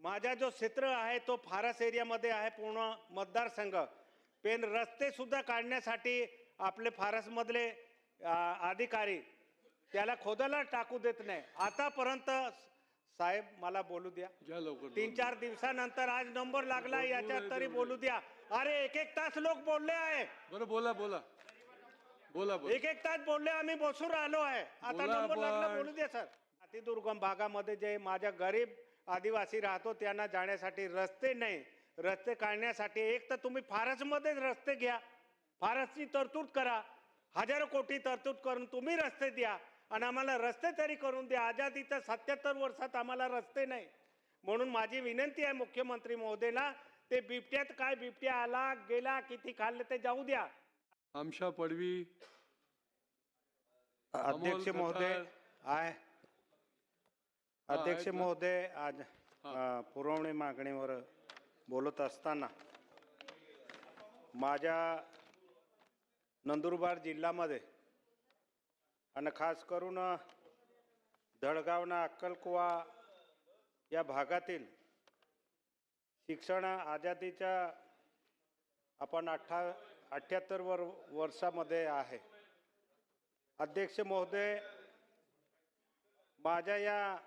माझा जो क्षेत्र आहे तो फारस एरियामध्ये आहे पूर्ण मतदारसंघ. पण रस्ते सुद्धा काढण्यासाठी आपले फारसमधले अधिकारी त्याला खोदायला टाकू देत नाही आतापर्यंत. साहेब मला बोलू द्या. 3-4 दिवसानंतर आज नंबर लागला याच्यात तरी बोलू द्या. अरे एक एक तास लोक बोलले आहे. बरं बोला बोला बोला बोला. एक तास बोलले आम्ही बसून राहिलो आहे. आता नंबर लागला बोलू द्या सर. अतिदुर्गम भागामध्ये जे माझ्या गरीब आदिवासी राहतो त्यांना जाण्यासाठी रस्ते नाही. रस्ते काढण्यासाठी एक तर तुम्ही फारसमध्येच रस्ते घ्या. फारसची तरतूद करा. हजारो कोटी तरतूद करून तुम्ही रस्ते द्या आणि आम्हाला रस्ते तरी करून द्या. आझादीच्या 77 वर्षात आम्हाला रस्ते नाही. म्हणून माझी विनंती आहे मुख्यमंत्री महोदयला, ते बिबट्यात काय बिबट्या आला गेला किती खाल्ले ते जाऊ द्या. आमशा पडवी अध्यक्ष महोदय आहे. अध्यक्ष महोदय आज पुरवणी मागणीवर बोलत असताना माझ्या नंदुरबार जिल्ह्यामध्ये आणि खास करून धडगाव ना अक्कलकुवा या भागातील शिक्षण आझादीच्या आपण 78 वर्षामध्ये आहे. अध्यक्ष महोदय, माझ्या या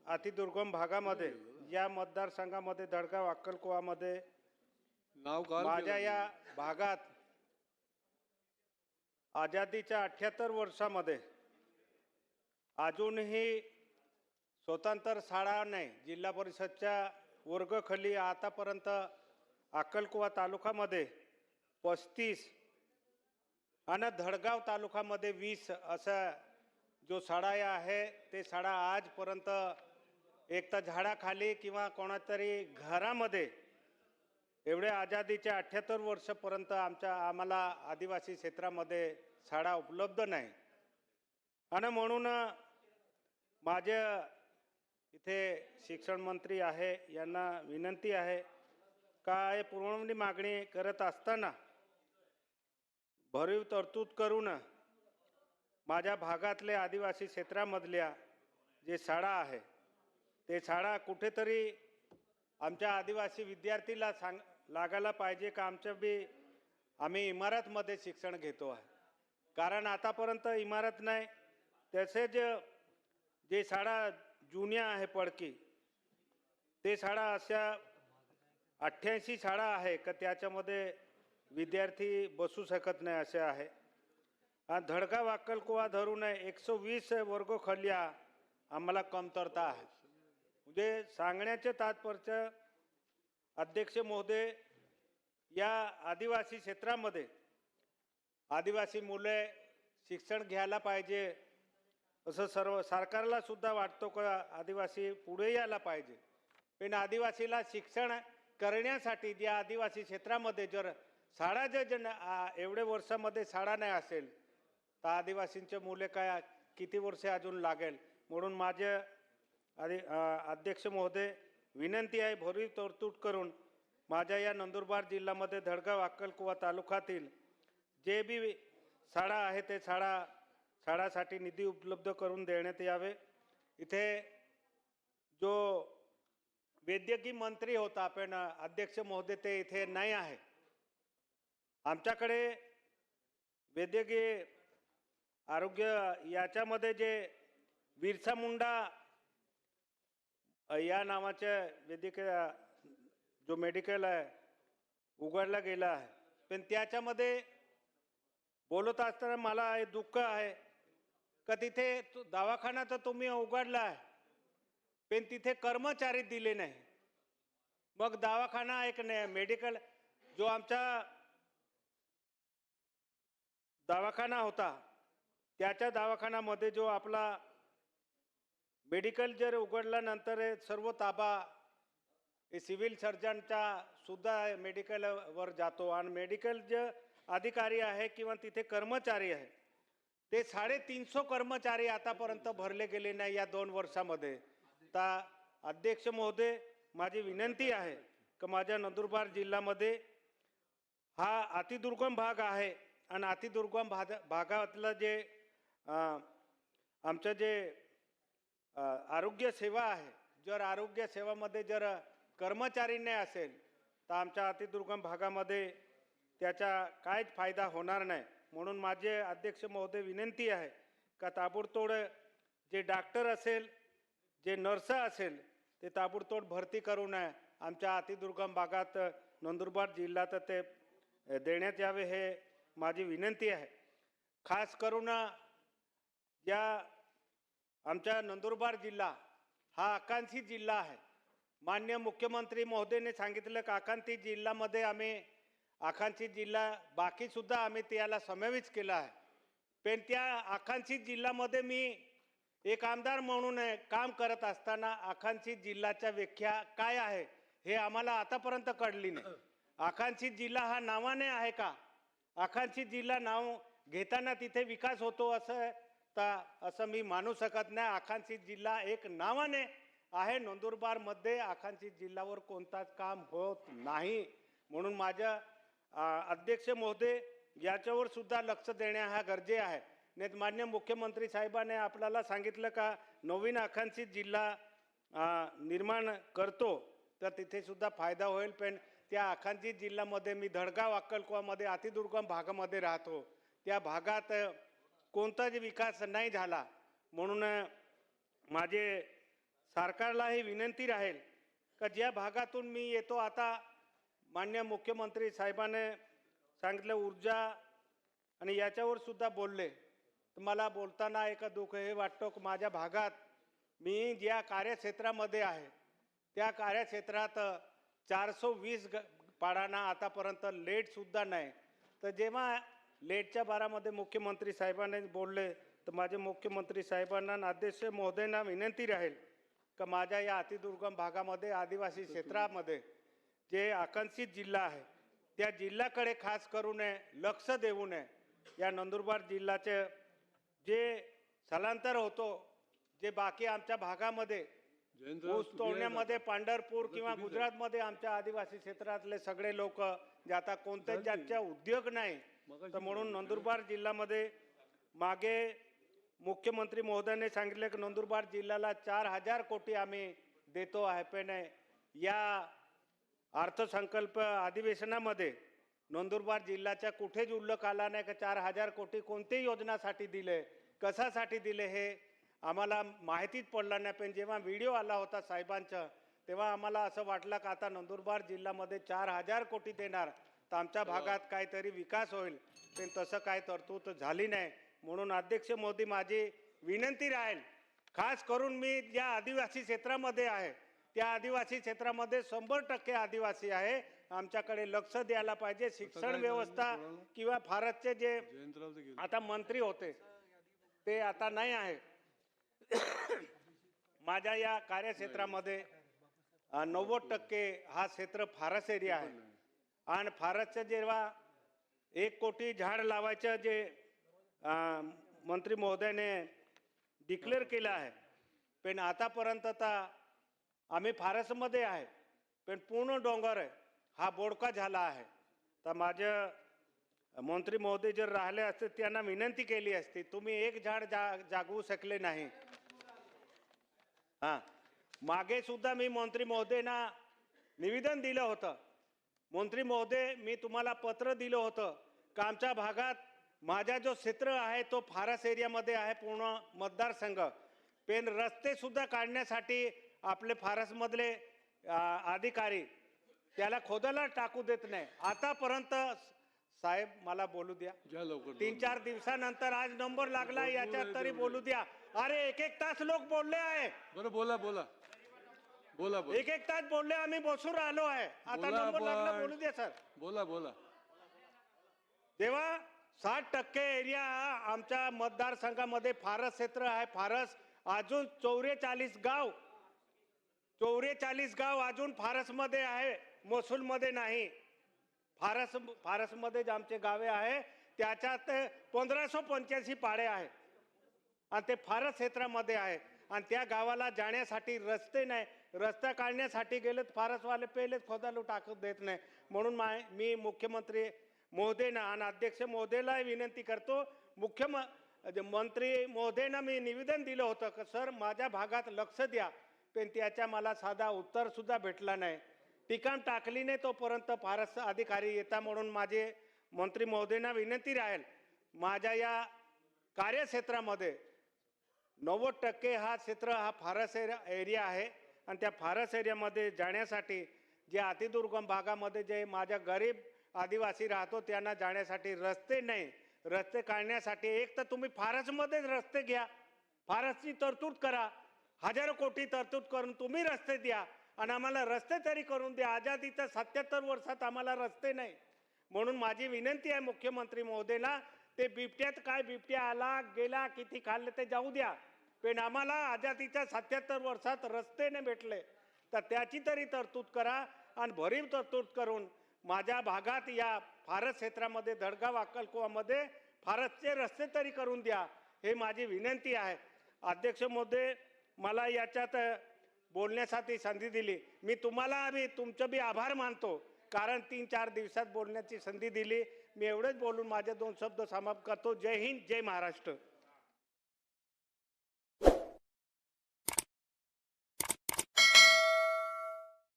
अतिदुर्गम भागामध्ये या मतदारसंघामध्ये धडगाव अक्कलकुवामध्ये माझ्या या भागात आझादीच्या 78 वर्षामध्ये अजूनही स्वतंत्र शाळा नाही. जिल्हा परिषदच्या वर्गखली आतापर्यंत अक्कलकुवा तालुक्यामध्ये 35 आणि धडगाव तालुक्यामध्ये 20 असा जो शाळा आहे ते शाळा आजपर्यंत एक तर झाडाखाली किंवा कोणातरी घरामध्ये एवढे आझादीच्या 78 वर्षापर्यंत आम्हाला आदिवासी क्षेत्रामध्ये शाळा उपलब्ध नाही. आणि म्हणून माझे इथे शिक्षण मंत्री आहे यांना विनंती आहे का हे पुरवणी मागणी करत असताना भरीव तरतूद करून माझ्या भागातले आदिवासी क्षेत्रामधल्या जे शाळा आहे ते शाळा कुठेतरी आमच्या आदिवासी विद्यार्थीला लागायला पाहिजे का आम्ही इमारतमध्ये शिक्षण घेतो आहे. कारण आतापर्यंत इमारत नाही. तसेच जे शाळा जुन्या आहे पडकी ते शाळा अशा 88 शाळा आहे का त्याच्यामध्ये विद्यार्थी बसू शकत नाही असे आहे. आणि धडगाव अक्कलकुवा धरून 120 वर्गखोल्या आम्हाला कमतरता आहे. म्हणजे सांगण्याचे तात्पर्य अध्यक्ष महोदय, या आदिवासी क्षेत्रामध्ये आदिवासी मुले शिक्षण घ्यायला पाहिजे असं सर्व सरकारला सुद्धा वाटतो का आदिवासी पुढे यायला पाहिजे. पण आदिवासीला शिक्षण करण्यासाठी ज्या आदिवासी क्षेत्रामध्ये जर शाळा जर एवढे वर्षामध्ये शाळा नाही असेल तर आदिवासींचे मुले काय किती वर्षे अजून लागेल. म्हणून माझे अध्यक्ष महोदय विनंती आहे भरीव तरतूद करून माझ्या या नंदुरबार जिल्ह्यामध्ये धडगाव अक्कलकुवा तालुक्यातील जे बी शाळा आहे ते शाळासाठी निधी उपलब्ध करून देण्यात यावे. इथे जो वैद्यकीय मंत्री होता पण अध्यक्ष महोदय ते इथे नाही आहे. आमच्याकडे वैद्यकीय आरोग्य याच्यामध्ये जे बिरसा मुंडा या नावाचे वैद्यकीय जो मेडिकल आहे उघडला गेला आहे. पण त्याच्यामध्ये बोलत असताना मला हे दुःख आहे का तिथे दवाखाना तर तुम्ही उघडला आहे पण तिथे कर्मचारी दिले नाही. मग दवाखाना एक मेडिकल जो आमचा दवाखाना होता त्याच्या दवाखान्यामध्ये जो आपला मेडिकल जर उघडल्यानंतर सर्व ताबा सिव्हिल सर्जनचा सुद्धा मेडिकलवर जातो आणि मेडिकल जे अधिकारी आहे किंवा तिथे कर्मचारी आहे ते 350 कर्मचारी आतापर्यंत भरले गेले नाही या 2 वर्षामध्ये. तर अध्यक्ष महोदय, माझी विनंती आहे की माझ्या नंदुरबार जिल्ह्यामध्ये हा अतिदुर्गम भाग आहे आणि अतिदुर्गम भागातलं जे आमचं जे आरोग्य सेवा आहे, जर आरोग्य सेवामध्ये जर कर्मचारींना असेल तर आमच्या अतिदुर्गम भागामध्ये त्याचा काहीच फायदा होणार नाही. म्हणून माझे अध्यक्ष महोदय विनंती आहे का ताबडतोब जे डॉक्टर असेल, जे नर्स असेल ते ताबडतोब भरती करू नये. आमच्या अतिदुर्गम भागात नंदुरबार जिल्ह्यात ते देण्यात यावे हे माझी विनंती आहे. खास करून या आमच्या नंदुरबार जिल्हा हा आकांक्षित जिल्हा आहे. माननीय मुख्यमंत्री महोदयने सांगितलं की आकांक्षित जिल्ह्यामध्ये आम्ही आकांक्षित जिल्हा बाकीसुद्धा आम्ही त्याला समावेश केला आहे. पण त्या आकांक्षित जिल्ह्यामध्ये मी एक आमदार म्हणून काम करत असताना आकांक्षित जिल्ह्याच्या व्याख्या काय आहे हे आम्हाला आतापर्यंत कळली नाही. आकांक्षित जिल्हा हा नावाने आहे का? आकांक्षित जिल्हा नाव घेताना तिथे विकास होतो असं मी मानू शकत नाही. आकांक्षित जिल्हा एक नावाने आहे. नंदुरबारमध्ये आकांक्षित जिल्ह्यावर कोणताच काम होत नाही. म्हणून माझ्या अध्यक्ष महोदय याच्यावर सुद्धा लक्ष देणे हा गरजे आहे. नाही माननीय मुख्यमंत्री साहेबांनी आपल्याला सांगितलं का नवीन आकांक्षित जिल्हा निर्माण करतो तर तिथे सुद्धा फायदा होईल. पण त्या आकांक्षित जिल्ह्यामध्ये मी धडगाव अक्कलकोवामध्ये अतिदुर्गम भागामध्ये राहतो. त्या भागात कोणताच विकास नाही झाला. म्हणून माझे सरकारलाही विनंती राहील का ज्या भागातून मी येतो, आता माननीय मुख्यमंत्री साहेबांनी सांगितलं ऊर्जा आणि याच्यावर सुद्धा बोलले, तर मला बोलताना एक दुःख हे वाटतं की माझ्या भागात मी ज्या कार्यक्षेत्रामध्ये आहे त्या कार्यक्षेत्रात 420 पाडांना आतापर्यंत लेटसुद्धा नाही. तर जेव्हा लेटच्या बारामध्ये मुख्यमंत्री साहेबांनी बोलले तर माझे मुख्यमंत्री साहेबांना आणि अध्यक्ष महोदयांना विनंती राहील का माझ्या या अतिदुर्गम भागामध्ये आदिवासी क्षेत्रामध्ये जे आकांक्षित जिल्हा आहे त्या जिल्ह्याकडे खास करून लक्ष देऊ नये. या नंदुरबार जिल्ह्याचे जे स्थलांतर होतो, जे बाकी आमच्या भागामध्ये ऊस तोडण्यामध्ये पंढरपूर किंवा गुजरातमध्ये आमच्या आदिवासी क्षेत्रातले सगळे लोक जाता कोणत्याच जातचा उद्योग नाही. तर म्हणून नंदुरबार जिल्ह्यामध्ये मागे मुख्यमंत्री महोदयाने सांगितले की नंदुरबार जिल्ह्याला 4000 कोटी आम्ही देतो आहे. पण या अर्थसंकल्प अधिवेशनामध्ये नंदुरबार जिल्ह्याचा कुठेच उल्लेख आला नाही की 4000 कोटी कोणत्याही योजनासाठी दिले, कशासाठी दिले हे आम्हाला माहितीच पडलं नाही. पण जेव्हा व्हिडिओ आला होता साहेबांचा तेव्हा आम्हाला असं वाटलं की आता नंदुरबार जिल्ह्यामध्ये 4000 कोटी देणार तर आमच्या भागात काहीतरी विकास होईल. पण तसं काय तरतूद झाली नाही. म्हणून अध्यक्ष मोदी माझी विनंती राहील, खास करून मी ज्या आदिवासी क्षेत्रामध्ये आहे त्या आदिवासी क्षेत्रामध्ये 100% आदिवासी आहे. आमच्याकडे लक्ष द्यायला पाहिजे. शिक्षण व्यवस्था किंवा फारचे जे आता मंत्री होते ते आता नाही आहे. माझ्या या कार्यक्षेत्रामध्ये 90% हा क्षेत्र फारस एरिया आहे. आणि फारसचं जेव्हा 1 कोटी झाड लावायचं जे मंत्री महोदयाने डिक्लेअर केलं आहे, पण आतापर्यंत तर आम्ही फारसमध्ये आहे पण पूर्ण डोंगर आहे हा बोडका झाला आहे. तर माझं मंत्री महोदय जर राहिले असते त्यांना विनंती केली असती, तुम्ही एक झाड जागवू शकले नाही. हां, मागे सुद्धा मी मंत्री महोदयांना निवेदन दिलं होतं. मंत्री महोदय मी तुम्हाला पत्र दिलं होतं का आमच्या भागात माझा जो क्षेत्र आहे तो फारस एरियामध्ये आहे पूर्ण मतदारसंघ. पण रस्ते सुद्धा काढण्यासाठी आपले फारसमधले अधिकारी त्याला खोदायला टाकू देत नाही. आतापर्यंत साहेब मला बोलू द्या, 3-4 दिवसानंतर आज नंबर लागला याच्यात तरी बोलू द्या. अरे 1-1 तास लोक बोलले आहे. बरं बोला बोला बोला बोला 1-1 तास बोलले, आम्ही बसून राहिलो आहे. आता नंबर लागला बोलू द्या सर. बोला बोला. तेव्हा 60% एरिया आमच्या मतदारसंघामध्ये फारस क्षेत्र आहे. फारस अजून 44 गाव अजून फारसमध्ये आहे, महसूलमध्ये नाही. फारसमध्ये जे आमचे गावे आहे त्याच्यात 1585 पाडे आहे आणि ते फारस क्षेत्रामध्ये आहे. आणि त्या गावाला जाण्यासाठी रस्ते नाही. रस्ता काढण्यासाठी गेले फारसवाले पहिलेच खोदायला टाकत देत नाही. म्हणून मी मुख्यमंत्री महोदयांना आणि अध्यक्ष महोदयाला विनंती करतो. मंत्री महोदयांना मी निवेदन दिलं होतं की सर माझ्या भागात लक्ष द्या, पण त्याच्या मला साधा उत्तर सुद्धा भेटला नाही. ठिकाण टाकली नाही तोपर्यंत फारच अधिकारी येता, म्हणून माझे मंत्री महोदयांना विनंती राहील, माझ्या या कार्यक्षेत्रामध्ये 90% हा क्षेत्र हा फारस एरिया आहे आणि त्या फारस एरियामध्ये जाण्यासाठी जे अतिदुर्गम भागामध्ये जे माझ्या गरीब आदिवासी राहतो त्यांना जाण्यासाठी रस्ते नाही, रस्ते काढण्यासाठी एक तर तुम्ही फारसमध्येच रस्ते घ्या, फारसची तरतूद करा, हजारो कोटी तरतूद करून तुम्ही रस्ते द्या आणि आम्हाला रस्ते तरी करून द्या. आझादीच्या 77 वर्षात आम्हाला रस्ते नाही. म्हणून माझी विनंती आहे मुख्यमंत्री महोदयांना, ते बिबट्यात काय, बिबट्या आला गेला किती खाल्ले ते जाऊ द्या, पण आम्हाला आझादीच्या 77 वर्षात रस्ते नाही भेटले तर त्याची तरी तरतूद करा आणि भरीव तरतूद करून माझ्या भागात या फारस क्षेत्रामध्ये दडगाव अक्कलकुवामध्ये फारसचे रस्ते तरी करून द्या, हे माझी विनंती आहे. अध्यक्ष महोदय, मला याच्यात बोलण्यासाठी संधी दिली, मी तुम्हाला बी तुमचं बी आभार मानतो, कारण 3-4 दिवसात बोलण्याची संधी दिली. मी एवढंच बोलून माझे 2 शब्द समाप्त करतो. जय हिंद, जय महाराष्ट्र.